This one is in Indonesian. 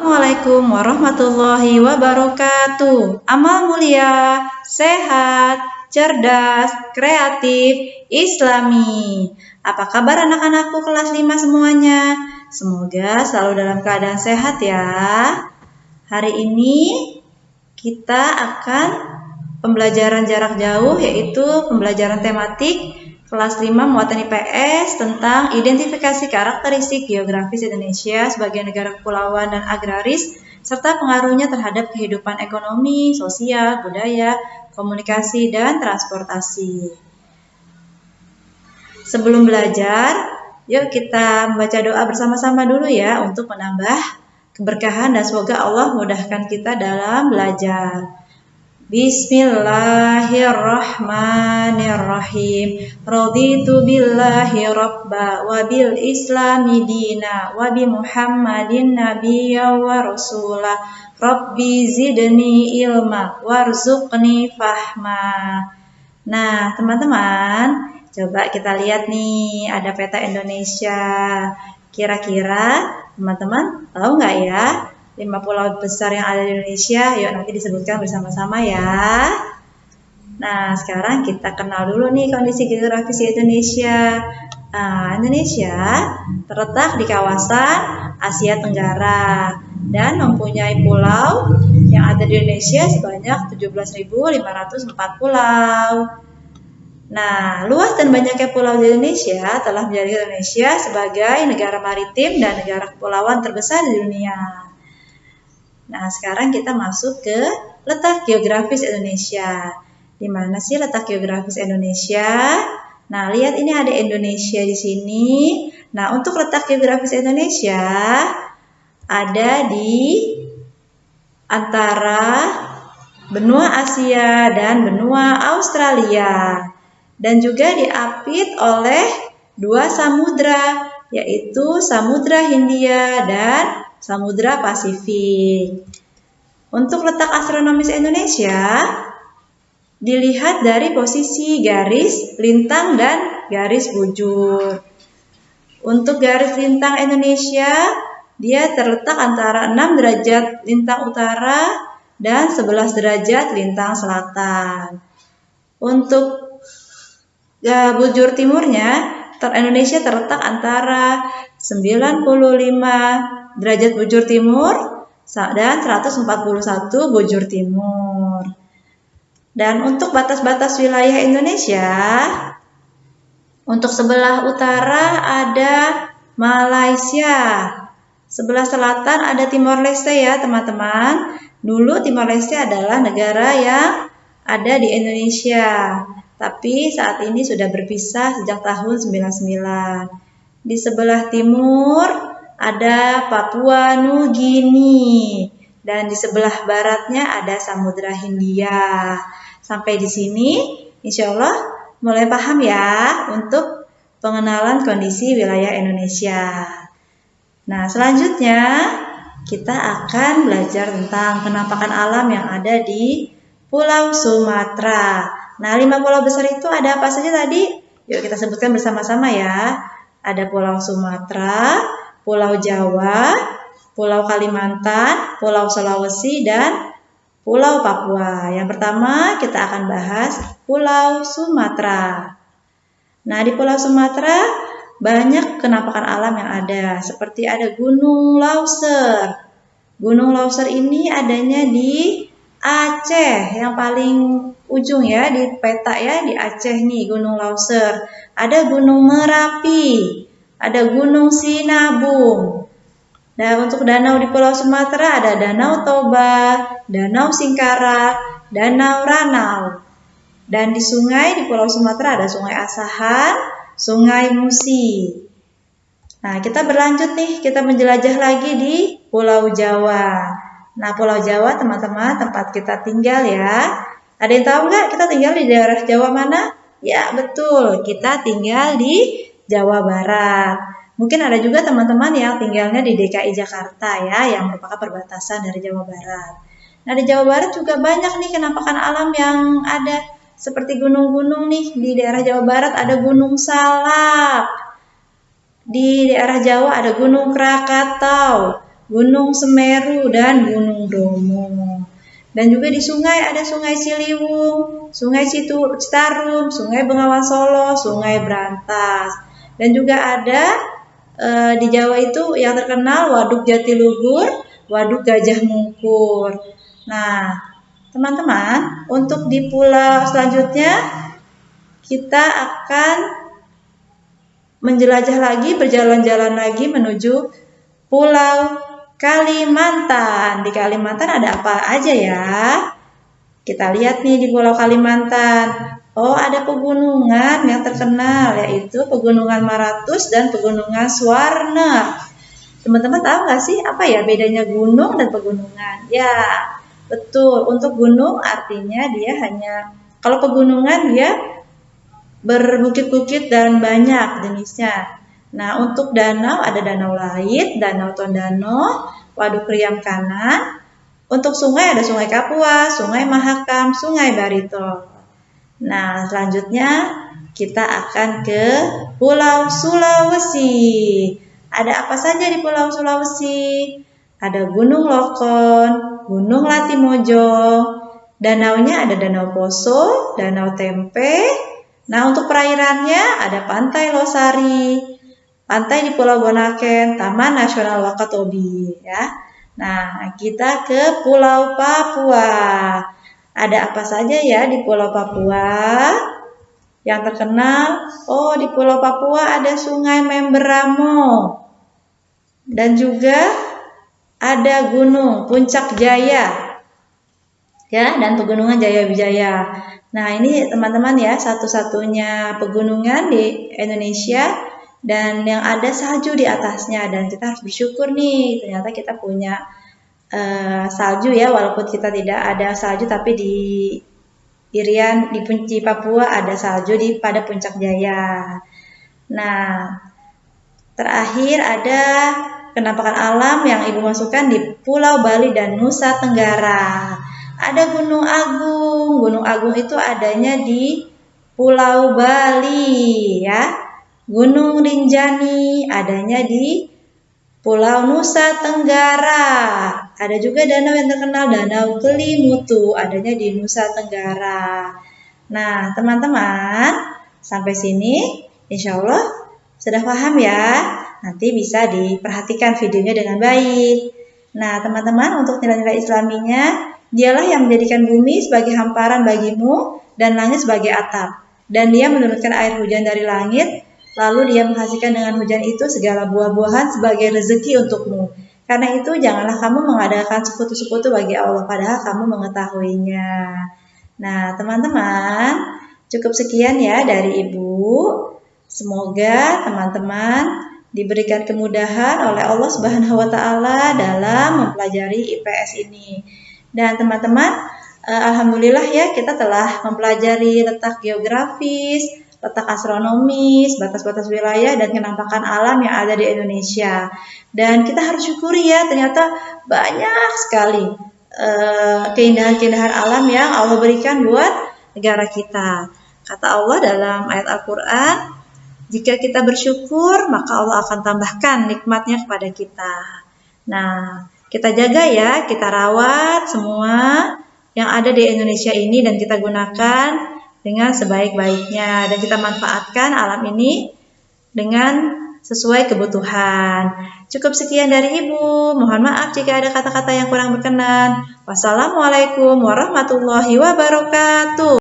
Assalamualaikum warahmatullahi wabarakatuh. Amal mulia, sehat, cerdas, kreatif, islami. Apa kabar anak-anakku kelas 5 semuanya? Semoga selalu dalam keadaan sehat ya. Hari ini kita akan pembelajaran jarak jauh, yaitu pembelajaran tematik kelas 5 muatan IPS tentang identifikasi karakteristik geografis Indonesia sebagai negara kepulauan dan agraris serta pengaruhnya terhadap kehidupan ekonomi, sosial, budaya, komunikasi, dan transportasi. Sebelum belajar, yuk kita membaca doa bersama-sama dulu ya untuk menambah keberkahan dan semoga Allah mudahkan kita dalam belajar. Bismillahirrahmanirrahim. Raditu billahi rabba wa bil islami dina wa bi Muhammadin nabiyya wa rasulah. Rabbi zidni ilma warzuqni fahma. Nah, teman-teman, coba kita lihat nih, ada peta Indonesia. Kira-kira teman-teman tahu nggak ya 5 pulau besar yang ada di Indonesia? Yuk nanti disebutkan bersama-sama ya. Nah, sekarang kita kenal dulu nih kondisi geografis di Indonesia. Indonesia terletak di kawasan Asia Tenggara dan mempunyai pulau yang ada di Indonesia sebanyak 17.504 pulau. Nah, luas dan banyaknya pulau di Indonesia telah menjadikan Indonesia sebagai negara maritim dan negara kepulauan terbesar di dunia. Nah, sekarang kita masuk ke letak geografis Indonesia. Di mana sih letak geografis Indonesia? Nah, lihat ini ada Indonesia di sini. Nah, untuk letak geografis Indonesia ada di antara benua Asia dan benua Australia. Dan juga diapit oleh 2 samudra, yaitu Samudra Hindia dan Samudra Pasifik. Untuk letak astronomis Indonesia dilihat dari posisi garis lintang dan garis bujur. Untuk garis lintang Indonesia, dia terletak antara 6 derajat lintang utara dan 11 derajat lintang selatan. Untuk bujur timurnya, Indonesia terletak antara 95 derajat bujur timur dan 141 bujur timur. Dan untuk batas-batas wilayah Indonesia, untuk sebelah utara ada Malaysia, sebelah selatan ada Timor Leste ya teman-teman. Dulu Timor Leste adalah negara yang ada di Indonesia, tapi saat ini sudah berpisah sejak tahun 99. Di sebelah timur ada Papua Nugini dan di sebelah baratnya ada Samudra Hindia. Sampai di sini insya Allah mulai paham ya untuk pengenalan kondisi wilayah Indonesia. Nah, selanjutnya kita akan belajar tentang penampakan alam yang ada di Pulau Sumatera. Nah, 5 pulau besar itu ada apa saja tadi? Yuk kita sebutkan bersama-sama ya. Ada Pulau Sumatera, Pulau Jawa, Pulau Kalimantan, Pulau Sulawesi, dan Pulau Papua. Yang pertama kita akan bahas Pulau Sumatera. Nah, di Pulau Sumatera banyak penampakan alam yang ada. Seperti ada Gunung Lauser. Gunung Lauser ini adanya di Aceh, yang paling ujung ya di peta ya, di Aceh nih Gunung Lauser. Ada Gunung Merapi, ada Gunung Sinabung. Dan untuk danau di Pulau Sumatera ada Danau Toba, Danau Singkara, Danau Ranau. Dan di sungai di Pulau Sumatera ada Sungai Asahan, Sungai Musi. Nah, kita berlanjut nih, kita menjelajah lagi di Pulau Jawa. Nah, Pulau Jawa teman-teman tempat kita tinggal ya. Ada yang tahu nggak kita tinggal di daerah Jawa mana? Ya, betul. Kita tinggal di Jawa Barat. Mungkin ada juga teman-teman yang tinggalnya di DKI Jakarta ya, yang merupakan perbatasan dari Jawa Barat. Nah, di Jawa Barat juga banyak nih penampakan alam yang ada. Seperti gunung-gunung nih, di daerah Jawa Barat ada Gunung Salak. Di daerah Jawa ada Gunung Krakatau, Gunung Semeru, dan Gunung Bromo. Dan juga di sungai ada Sungai Ciliwung, Sungai Citarum, Sungai Bengawan Solo, Sungai Brantas. Dan juga ada di Jawa itu yang terkenal Waduk Jatiluhur, Waduk Gajah Mungkur. Nah, teman-teman, untuk di pulau selanjutnya kita akan menjelajah lagi, berjalan-jalan lagi menuju Pulau Kalimantan. Di Kalimantan ada apa aja ya? Kita lihat nih di Pulau Kalimantan. Oh, ada pegunungan yang terkenal, yaitu Pegunungan Maratus dan Pegunungan Swarna. Teman-teman tahu nggak sih apa ya bedanya gunung dan pegunungan? Ya, betul. Untuk gunung artinya dia hanya, kalau pegunungan dia berbukit-bukit dan banyak jenisnya. Nah, untuk danau ada Danau Lait, Danau Tondano, Waduk Riam Kanan. Untuk sungai ada Sungai Kapuas, Sungai Mahakam, Sungai Barito. Nah, selanjutnya kita akan ke Pulau Sulawesi. Ada apa saja di Pulau Sulawesi? Ada Gunung Lokon, Gunung Latimojo, danaunya ada Danau Poso, Danau Tempe. Nah, untuk perairannya ada Pantai Losari, pantai di Pulau Bonaken, Taman Nasional Wakatobi, ya. Nah, kita ke Pulau Papua. Ada apa saja ya di Pulau Papua? Yang terkenal, oh di Pulau Papua ada Sungai Memberamo. Dan juga ada Gunung Puncak Jaya. Ya, dan Pegunungan Jaya Wijaya. Nah, ini teman-teman ya, satu-satunya pegunungan di Indonesia dan yang ada salju di atasnya, dan kita harus bersyukur nih ternyata kita punya salju ya, walaupun kita tidak ada salju tapi di Irian di Papua ada salju pada Puncak Jaya. Nah, terakhir ada penampakan alam yang Ibu masukkan di Pulau Bali dan Nusa Tenggara. Ada Gunung Agung. Gunung Agung itu adanya di Pulau Bali ya. Gunung Rinjani adanya di Pulau Nusa Tenggara. Ada juga danau yang terkenal, Danau Kelimutu, adanya di Nusa Tenggara. Nah, teman-teman, sampai sini insya Allah sudah paham ya. Nanti bisa diperhatikan videonya dengan baik. Nah, teman-teman, untuk nilai-nilai islaminya, dialah yang menjadikan bumi sebagai hamparan bagimu dan langit sebagai atap. Dan dia menurunkan air hujan dari langit, lalu dia menghasilkan dengan hujan itu segala buah-buahan sebagai rezeki untukmu. Karena itu janganlah kamu mengadakan sekutu-sekutu bagi Allah, padahal kamu mengetahuinya. Nah, teman-teman, cukup sekian ya dari Ibu. Semoga teman-teman diberikan kemudahan oleh Allah Subhanahu wa Ta'ala dalam mempelajari IPS ini. Dan teman-teman, alhamdulillah ya, kita telah mempelajari letak geografis, letak astronomis, batas-batas wilayah, dan kenampakan alam yang ada di Indonesia. Dan kita harus syukuri ya, ternyata banyak sekali keindahan-keindahan alam yang Allah berikan buat negara kita. Kata Allah dalam ayat Al-Quran, jika kita bersyukur, maka Allah akan tambahkan nikmatnya kepada kita. Nah, kita jaga ya, kita rawat semua yang ada di Indonesia ini dan kita gunakan dengan sebaik-baiknya, dan kita manfaatkan alam ini dengan sesuai kebutuhan. Cukup sekian dari Ibu. Mohon maaf jika ada kata-kata yang kurang berkenan. Wassalamualaikum warahmatullahi wabarakatuh.